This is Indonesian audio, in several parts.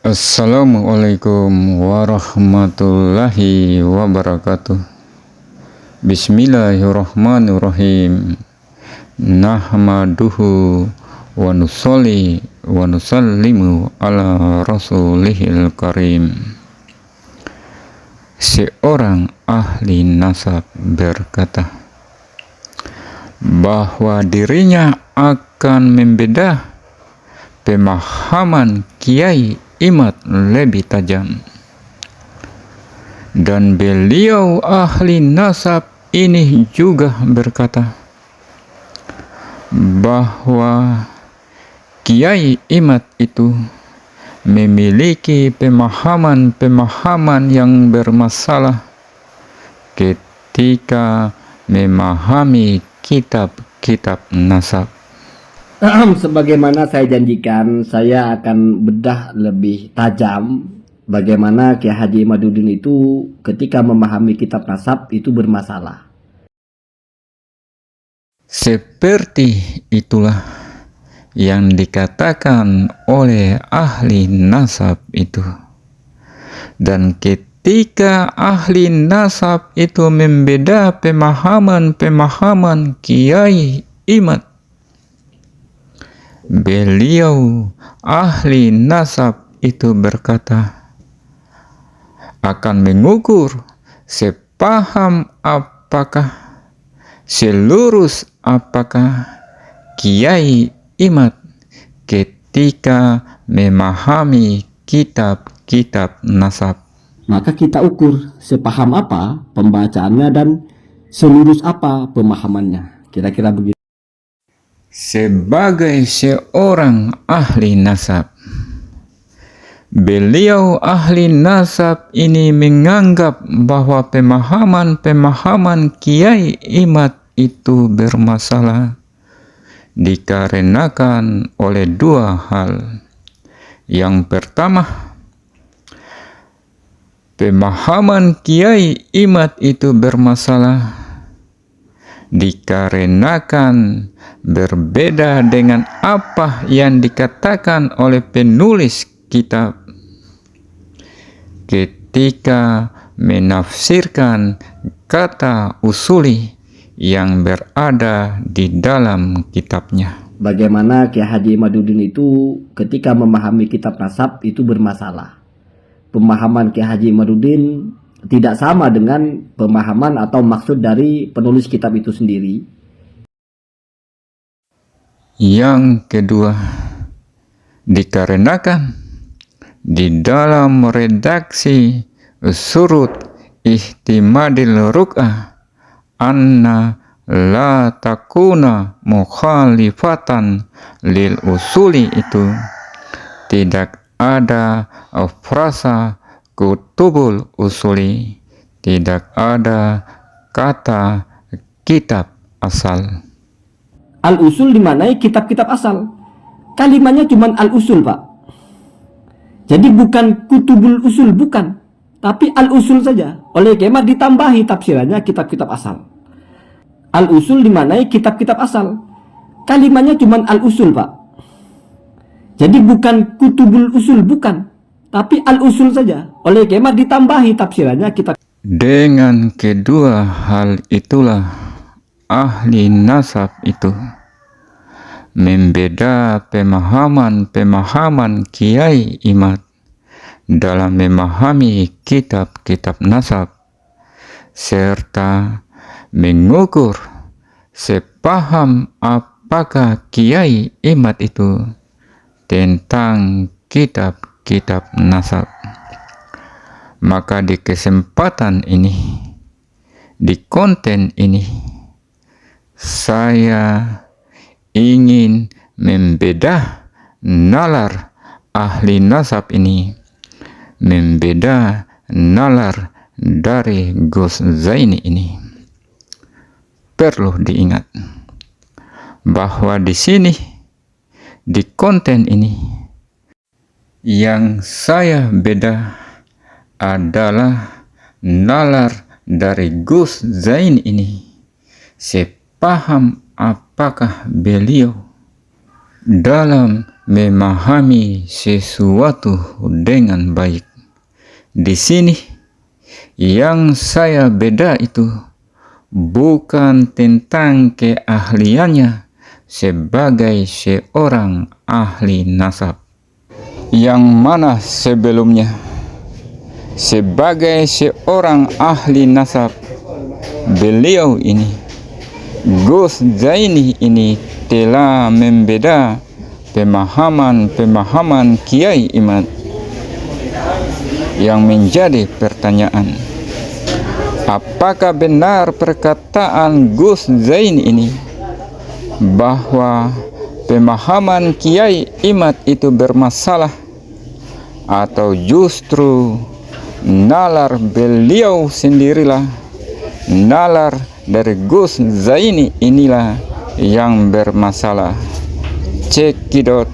Assalamualaikum warahmatullahi wabarakatuh. Bismillahirrahmanirrahim. Nahmaduhu wa nusolli wa nusallimu ala rasulihil karim. Seorang ahli nasab berkata bahwa dirinya akan membedah pemahaman Kiai Imad lebih tajam, dan beliau ahli nasab ini juga berkata bahwa Kiai Imad itu memiliki pemahaman-pemahaman yang bermasalah ketika memahami kitab-kitab nasab. Sebagaimana saya janjikan, saya akan bedah lebih tajam bagaimana Kiai Haji Imaduddin itu ketika memahami kitab nasab itu bermasalah. Seperti itulah yang dikatakan oleh ahli nasab itu. Dan ketika ahli nasab itu membeda pemahaman-pemahaman Kiai Imad, beliau ahli nasab itu berkata akan mengukur sepaham apakah, selurus apakah Kiai Imad ketika memahami kitab-kitab nasab. Maka kita ukur sepaham apa pembacaannya dan selurus apa pemahamannya. Kira-kira begitu. Sebagai seorang ahli nasab, beliau ahli nasab ini menganggap bahwa pemahaman-pemahaman Kiai Imad itu bermasalah dikarenakan oleh dua hal. Yang pertama, pemahaman Kiai Imad itu bermasalah dikarenakan berbeda dengan apa yang dikatakan oleh penulis kitab ketika menafsirkan kata usuli yang berada di dalam kitabnya. Bagaimana Kiai Haji Imaduddin itu ketika memahami kitab nasab itu bermasalah. Pemahaman Kiai Haji Imaduddin tidak sama dengan pemahaman atau maksud dari penulis kitab itu sendiri. Yang kedua, dikarenakan di dalam redaksi surut ihtimadil ruk'ah anna la takuna mukhalifatan lil usuli itu tidak ada frasa kutubul usuli, tidak ada kata kitab asal. Al-usul dimanai kitab-kitab asal. Kalimatnya cuma al-usul, Pak. Jadi bukan kutubul usul, bukan. Tapi al-usul saja. Oleh Kiai Imad ditambahi tafsirannya kitab-kitab asal. Al-usul dimanai kitab-kitab asal. Kalimatnya cuma al-usul, Pak. Jadi bukan kutubul usul, bukan. Tapi al-usul saja. Oleh Kiai Imad ditambahi tafsirannya kitab. Dengan kedua hal itulah ahli nasab itu membeda pemahaman-pemahaman Kiai Imad dalam memahami kitab-kitab nasab serta mengukur sepaham apakah Kiai Imad itu tentang kitab-kitab nasab. Maka di kesempatan ini, di konten ini, saya ingin membedah nalar ahli nasab ini, membedah nalar dari Gus Zaini ini. Perlu diingat bahwa di sini, di konten ini, yang saya bedah adalah nalar dari Gus Zain ini. Sepaham apakah beliau dalam memahami sesuatu dengan baik. Di sini yang saya beda itu bukan tentang keahliannya sebagai seorang ahli nasab, yang mana sebelumnya sebagai seorang ahli nasab beliau ini, Gus Zaini ini, telah membeda pemahaman Kiai Imad. Yang menjadi pertanyaan, apakah benar perkataan Gus Zaini ini bahwa pemahaman Kiai Imad itu bermasalah, atau justru nalar beliau sendirilah, nalar dari Gus Zaini inilah yang bermasalah? Cekidot,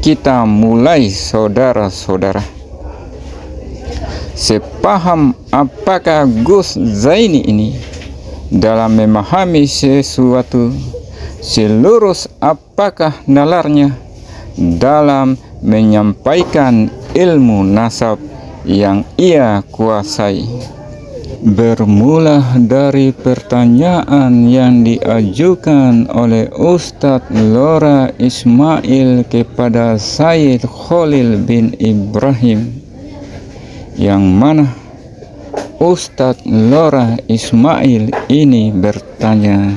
kita mulai saudara-saudara. Sepaham apakah Gus Zaini ini dalam memahami sesuatu, selurus apakah nalarnya dalam menyampaikan ilmu nasab yang ia kuasai. Bermula dari pertanyaan yang diajukan oleh Ustadz Lora Ismail kepada Sayyid Khalil bin Ibrahim, yang mana Ustadz Lora Ismail ini bertanya,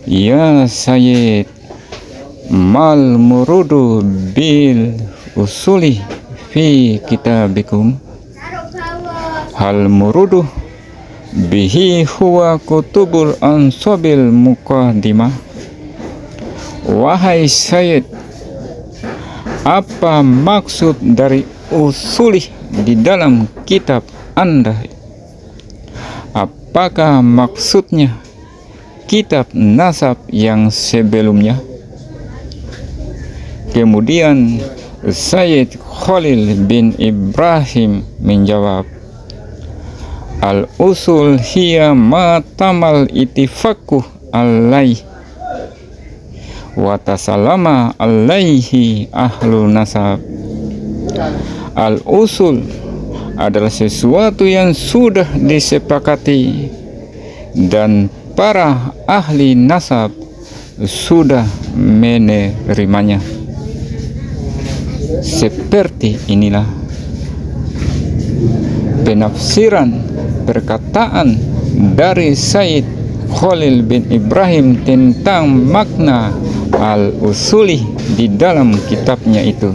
"Ya Sayyid, mal murudu bil usuli fi kitabikum? Hal murudu bihi huwa kutubul ansabil muqaddimah." Wahai Sayyid, apa maksud dari usuli di dalam kitab Anda? Apakah maksudnya kitab nasab yang sebelumnya? Kemudian Sayyid Khalil bin Ibrahim menjawab, "Al-usul hiya ma tamal itifaku alaih wa tasalama alaihi ahlul nasab." Al-usul adalah sesuatu yang sudah disepakati dan para ahli nasab sudah menerimanya. Seperti inilah penafsiran perkataan dari Sayyid Khalil bin Ibrahim tentang makna al-usuli di dalam kitabnya itu.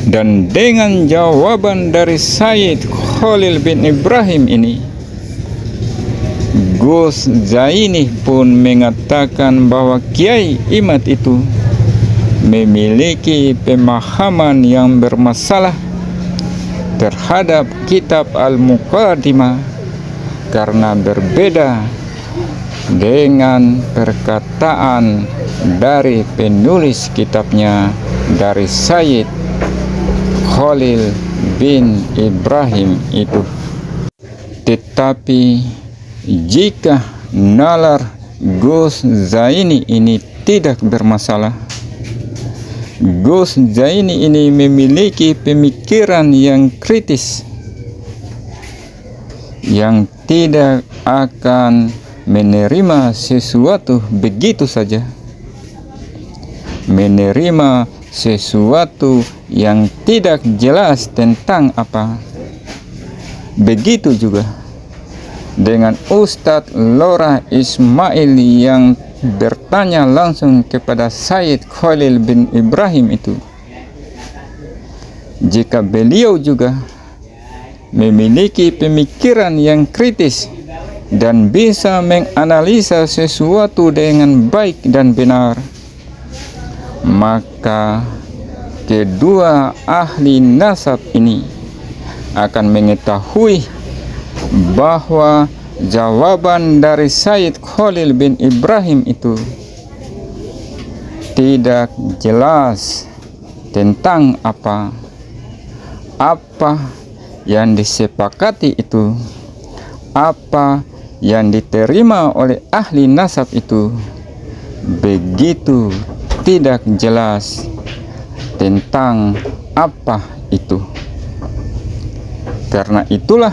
Dan dengan jawaban dari Sayyid Khalil bin Ibrahim ini, Gus Zaini pun mengatakan bahwa Kiai Imad itu memiliki pemahaman yang bermasalah terhadap kitab Al-Muqaddimah karena berbeda dengan perkataan dari penulis kitabnya, dari Sayyid Khalil bin Ibrahim itu. Tetapi jika nalar Gus Zaini ini tidak bermasalah, Gus Zaini ini memiliki pemikiran yang kritis, yang tidak akan menerima sesuatu begitu saja, menerima sesuatu yang tidak jelas tentang apa. Begitu juga dengan Ustadz Lora Ismail yang bertanya langsung kepada Sayyid Khalil bin Ibrahim itu, jika beliau juga memiliki pemikiran yang kritis dan bisa menganalisa sesuatu dengan baik dan benar, maka kedua ahli nasab ini akan mengetahui bahwa jawaban dari Sayyid Khalil bin Ibrahim itu tidak jelas tentang apa yang disepakati itu, apa yang diterima oleh ahli nasab itu begitu tidak jelas tentang apa itu. Karena itulah,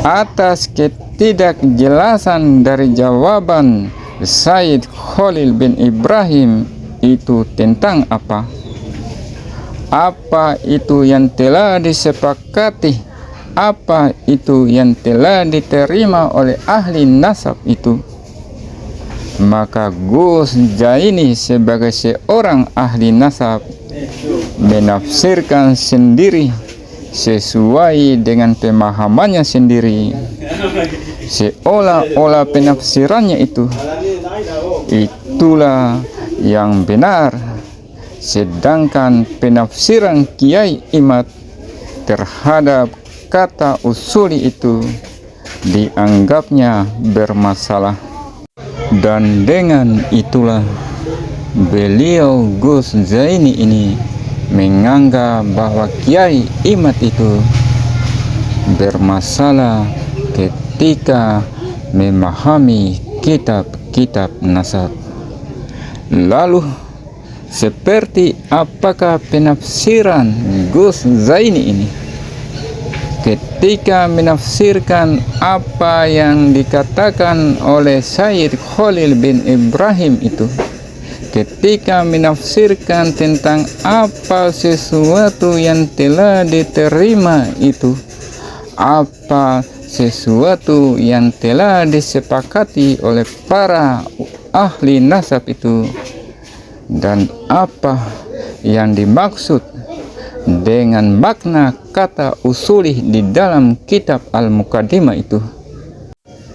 atas ketidakjelasan dari jawaban Sayyid Khalil bin Ibrahim itu tentang apa itu yang telah disepakati, apa itu yang telah diterima oleh ahli nasab itu, maka Gus Zaini sebagai seorang ahli nasab menafsirkan sendiri sesuai dengan pemahamannya sendiri, seolah-olah penafsirannya itulah yang benar, sedangkan penafsiran Kiai Imad terhadap kata usuli itu dianggapnya bermasalah. Dan dengan itulah beliau Gus Zaini ini menganggap bahwa Kiai Imad itu bermasalah ketika memahami kitab-kitab nasab. Lalu seperti apakah penafsiran Gus Zaini ini ketika menafsirkan apa yang dikatakan oleh Sayyid Khalil bin Ibrahim itu, ketika menafsirkan tentang apa sesuatu yang telah diterima itu, apa sesuatu yang telah disepakati oleh para ahli nasab itu, dan apa yang dimaksud dengan makna kata usuli di dalam kitab Al-Muqaddimah itu.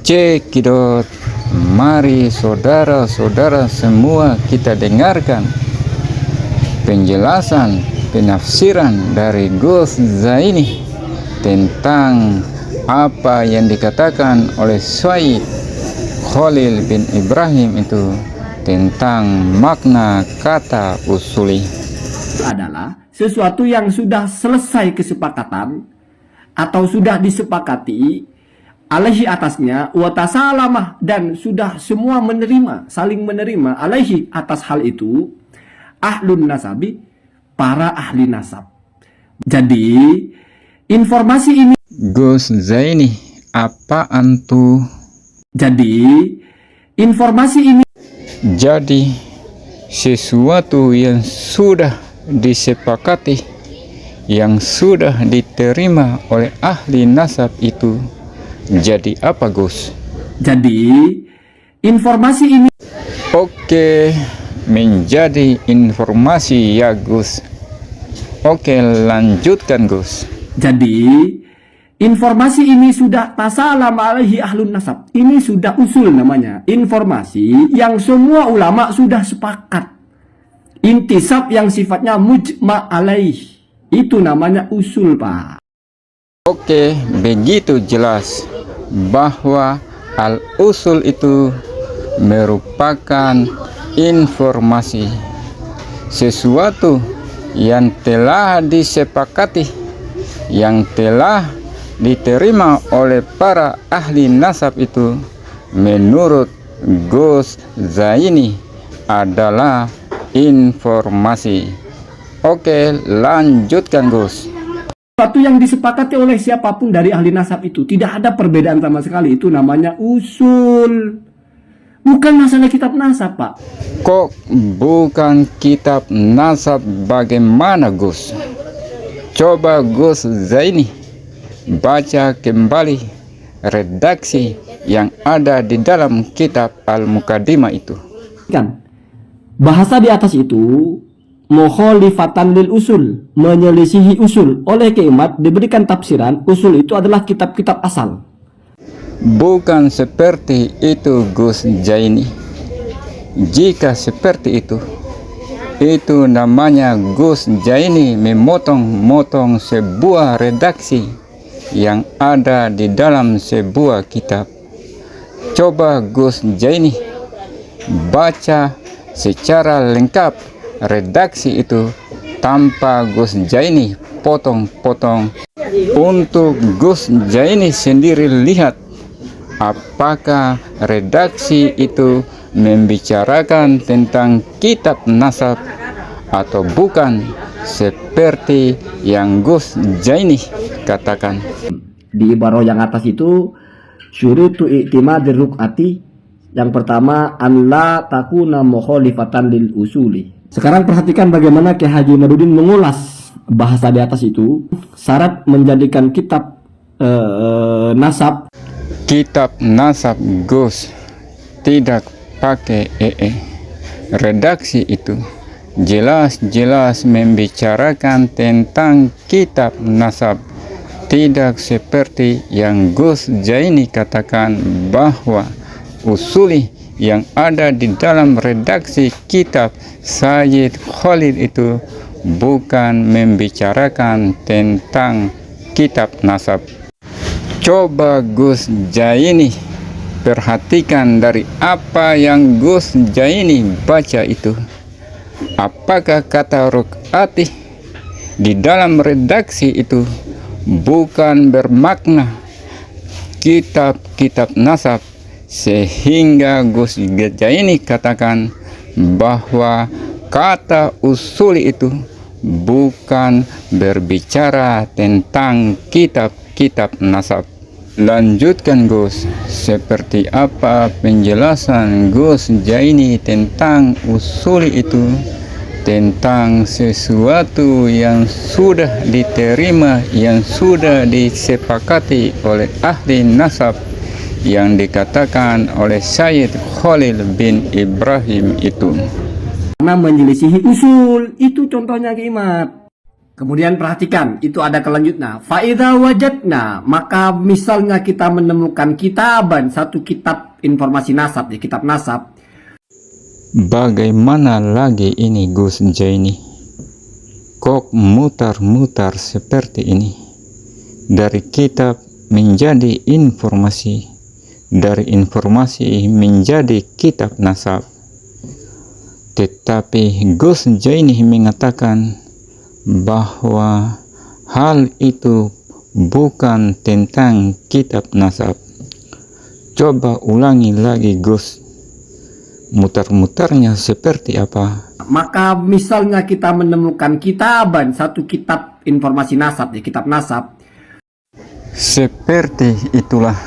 Cekidot, mari saudara-saudara semua kita dengarkan penjelasan penafsiran dari Gus Zaini tentang apa yang dikatakan oleh Sayyid Khalil bin Ibrahim itu tentang makna kata usuli. Adalah sesuatu yang sudah selesai kesepakatan atau sudah disepakati alaihi atasnya wa tasalamah, dan sudah semua menerima, saling menerima alaihi atas hal itu ahlun nasabi, para ahli nasab. Jadi informasi ini Gus Zaini, apaan tuh? Jadi informasi ini Jadi sesuatu yang sudah disepakati, yang sudah diterima oleh ahli nasab itu jadi apa, Gus? Jadi informasi ini Oke, menjadi informasi ya, Gus. Oke, lanjutkan, Gus. Jadi informasi ini sudah tasalam alaihi ahlun nasab. Ini sudah usul namanya. Informasi yang semua ulama sudah sepakat. Intisab yang sifatnya mujma alaih. Itu namanya usul, Pak. Oke, begitu jelas bahwa al-usul itu merupakan informasi, sesuatu yang telah disepakati, yang telah diterima oleh para ahli nasab itu, menurut Gus Zaini adalah informasi. Oke, lanjutkan, Gus. Sesuatu yang disepakati oleh siapapun dari ahli nasab itu, tidak ada perbedaan sama sekali. Itu namanya usul. Bukan masalah kitab nasab, Pak. Kok bukan kitab nasab, bagaimana, Gus? Coba Gus Zaini baca kembali redaksi yang ada di dalam kitab Al-Muqaddimah itu. Kan bahasa di atas itu mukhalifatan lil usul, menyelisihi usul. Oleh Kiai diberikan tafsiran usul itu adalah kitab-kitab asal. Bukan seperti itu, Gus Zaini. Jika seperti itu namanya Gus Zaini memotong-motong sebuah redaksi yang ada di dalam sebuah kitab. Coba Gus Zaini baca secara lengkap redaksi itu tanpa Gus Zaini potong-potong, untuk Gus Zaini sendiri lihat apakah redaksi itu membicarakan tentang kitab nasab atau bukan, seperti yang Gus Jaini katakan. Di ibarah yang atas itu syurutu i'timadir ruk'ati, yang pertama an la takuna mukhalifatan lil usuli. Sekarang perhatikan bagaimana Kiai Haji Imaduddin mengulas bahasa di atas itu. Syarat menjadikan kitab nasab. Kitab nasab Gus tidak pakai redaksi itu jelas-jelas membicarakan tentang kitab nasab, tidak seperti yang Gus Jaini katakan bahwa usuli yang ada di dalam redaksi kitab Sayyid Khalil itu bukan membicarakan tentang kitab nasab. Coba Gus Jaini perhatikan dari apa yang Gus Jaini baca itu. Apakah kata ruk'ati di dalam redaksi itu bukan bermakna kitab-kitab nasab, sehingga Gus Jaini katakan bahwa kata usuli itu bukan berbicara tentang kitab-kitab nasab. Lanjutkan Gus, seperti apa penjelasan Gus Jaini tentang usuli itu, tentang sesuatu yang sudah diterima, yang sudah disepakati oleh ahli nasab, yang dikatakan oleh Sayyid Khalil bin Ibrahim itu. Karena menyelisihi usul, itu contohnya Kimat. Kemudian perhatikan, itu ada kelanjutnya. Fa'idha wajadna, maka misalnya kita menemukan kitaban, satu kitab informasi nasab, ya, kitab nasab. Bagaimana lagi ini Gus Jaini? Kok mutar-mutar seperti ini? Dari kitab menjadi informasi, dari informasi menjadi kitab nasab. Tetapi Gus Jaini mengatakan bahwa hal itu bukan tentang kitab nasab. Coba ulangi lagi Gus, mutar-mutarnya seperti apa? Maka misalnya kita menemukan kitaban, satu kitab informasi nasab, ya, kitab nasab. Seperti itulah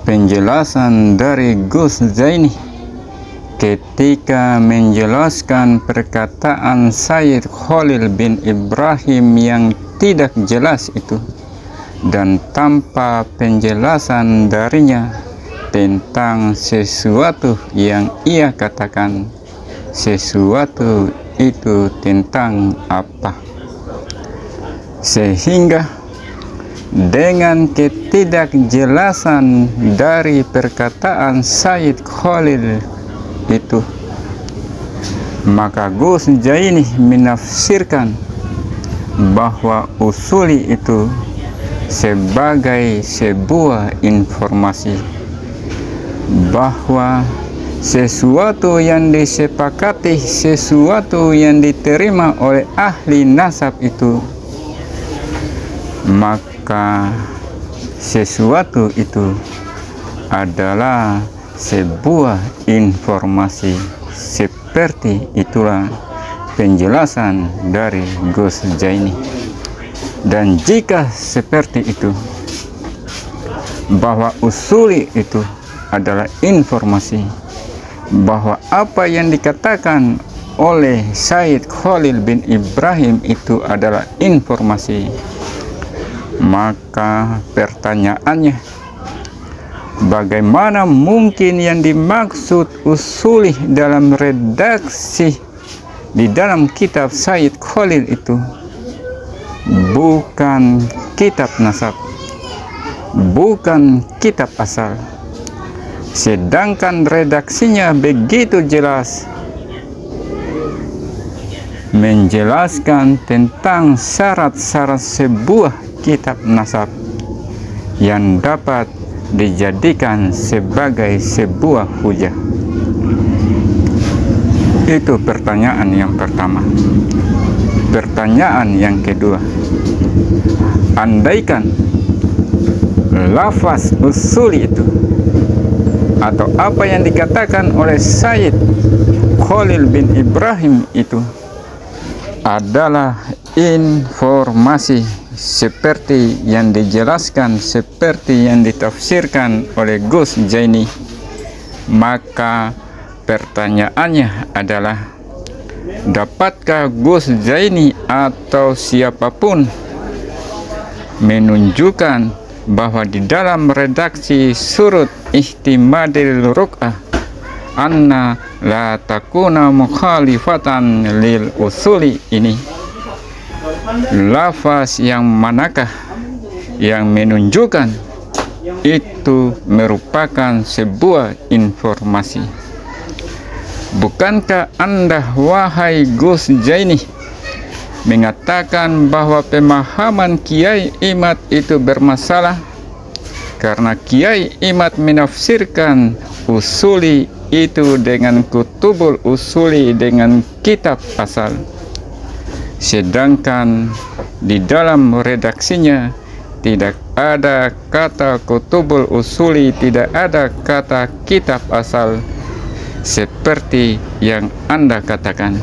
penjelasan dari Gus Jaini ketika menjelaskan perkataan Sayyid Khalil bin Ibrahim yang tidak jelas itu, dan tanpa penjelasan darinya tentang sesuatu yang ia katakan. Sesuatu itu tentang apa? Sehingga dengan ketidakjelasan dari perkataan Sayyid Khalil itu, maka Gus Jaini menafsirkan bahwa usuli itu sebagai sebuah informasi, bahwa sesuatu yang disepakati, sesuatu yang diterima oleh ahli nasab itu, maka sesuatu itu adalah sebuah informasi. Seperti itulah penjelasan dari Gus Jaini. Dan jika seperti itu, bahwa usuli itu adalah informasi, bahwa apa yang dikatakan oleh Sayyid Khalil bin Ibrahim itu adalah informasi, maka pertanyaannya, bagaimana mungkin yang dimaksud usuli dalam redaksi di dalam kitab Sayyid Khalil itu bukan kitab nasab, bukan kitab asal, sedangkan redaksinya begitu jelas menjelaskan tentang syarat-syarat sebuah kitab nasab yang dapat dijadikan sebagai sebuah hujah. Itu pertanyaan yang pertama. Pertanyaan yang kedua, andaikan lafaz usuli itu atau apa yang dikatakan oleh Sayyid Khalil bin Ibrahim itu adalah informasi seperti yang dijelaskan, seperti yang ditafsirkan oleh Gus Jaini, maka pertanyaannya adalah, dapatkah Gus Jaini atau siapapun menunjukkan bahwa di dalam redaksi surut Ihtimadil Ruq'ah anna la takuna mukhalifatan lil usuli ini, lafaz yang manakah yang menunjukkan itu merupakan sebuah informasi? Bukankah Anda, wahai Gus Jaini, mengatakan bahwa pemahaman Kiai Imad itu bermasalah karena Kiai Imad menafsirkan usuli itu dengan kutubul usuli, dengan kitab asal, sedangkan di dalam redaksinya tidak ada kata kutubul usuli, tidak ada kata kitab asal seperti yang Anda katakan.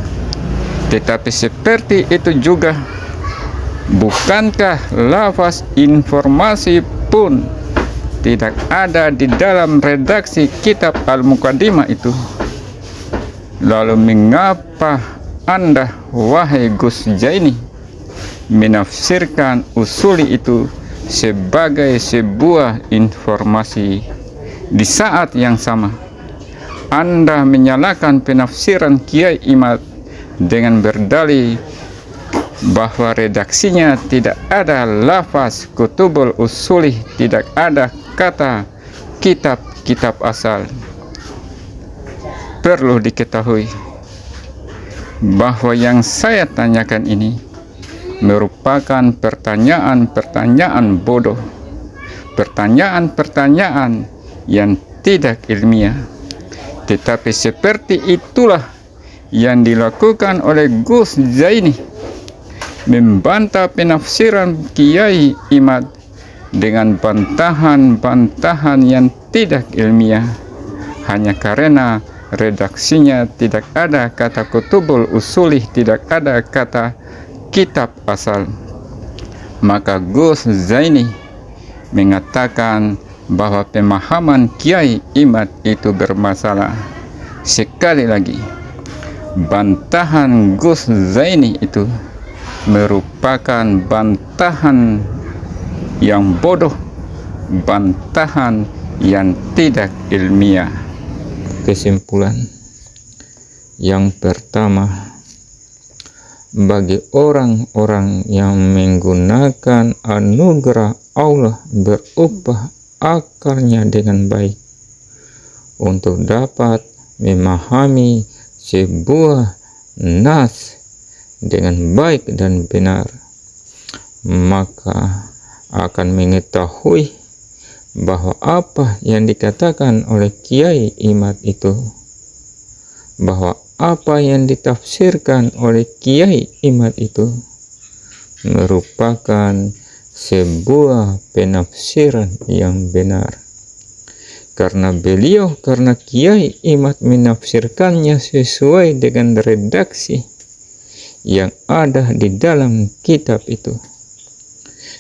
Tetapi seperti itu juga, bukankah lafaz informasi pun tidak ada di dalam redaksi kitab Al-Muqaddimah itu? Lalu mengapa Anda, wahai Gus Jaini, menafsirkan usuli itu sebagai sebuah informasi? Di saat yang sama Anda menyalahkan penafsiran Kiai Imad dengan berdalih bahwa redaksinya tidak ada lafaz kutubul usuli, tidak ada kata kitab asal. Perlu diketahui bahwa yang saya tanyakan ini merupakan pertanyaan-pertanyaan bodoh, pertanyaan-pertanyaan yang tidak ilmiah. Tetapi seperti itulah yang dilakukan oleh Gus Zaini, membantah penafsiran Kiai Imad dengan bantahan-bantahan yang tidak ilmiah, hanya karena redaksinya tidak ada kata kutubul usuli, tidak ada kata kitab asal. Maka Gus Zaini mengatakan bahwa pemahaman Kiai Imad itu bermasalah. Sekali lagi, bantahan Gus Zaini itu merupakan bantahan yang bodoh, bantahan yang tidak ilmiah. Kesimpulan yang pertama, bagi orang-orang yang menggunakan anugerah Allah berubah akalnya dengan baik untuk dapat memahami sebuah nas dengan baik dan benar, maka akan mengetahui bahwa apa yang dikatakan oleh Kiai Imad itu, bahwa apa yang ditafsirkan oleh Kiai Imad itu merupakan sebuah penafsiran yang benar. Karena Kiai Imad menafsirkannya sesuai dengan redaksi yang ada di dalam kitab itu,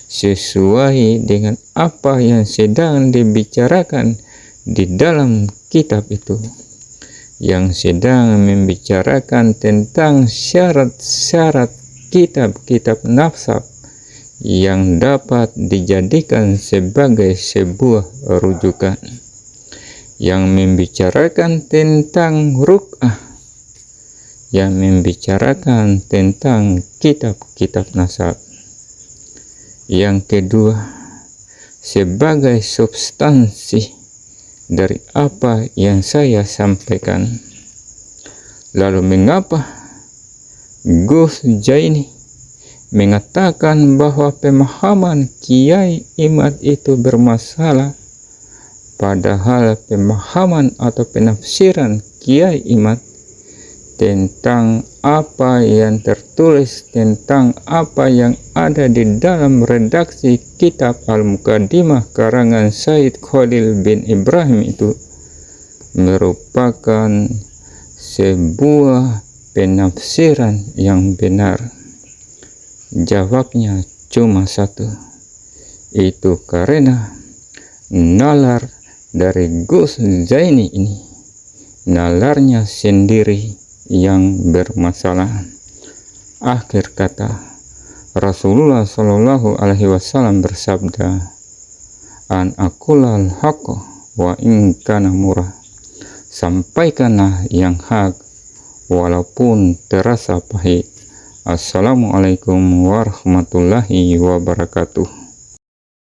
sesuai dengan apa yang sedang dibicarakan di dalam kitab itu, yang sedang membicarakan tentang syarat-syarat kitab-kitab nafsab yang dapat dijadikan sebagai sebuah rujukan, yang membicarakan tentang ruq'ah, yang membicarakan tentang kitab-kitab nasab. Yang kedua, sebagai substansi dari apa yang saya sampaikan, lalu mengapa Gus Jaini mengatakan bahwa pemahaman Kiai Imad itu bermasalah, padahal pemahaman atau penafsiran Kiai Imad tentang apa yang tertulis, tentang apa yang ada di dalam redaksi kitab Al-Muqaddimah karangan Sayyid Khalil bin Ibrahim itu merupakan sebuah penafsiran yang benar? Jawabnya cuma satu, itu karena nalar dari Gus Zaini ini, nalarnya sendiri yang bermasalah. Akhir kata, Rasulullah Shallallahu Alaihi Wasallam bersabda, an akulal haqq wa in kana murah, sampaikanlah yang hak walaupun terasa pahit. Assalamualaikum warahmatullahi wabarakatuh.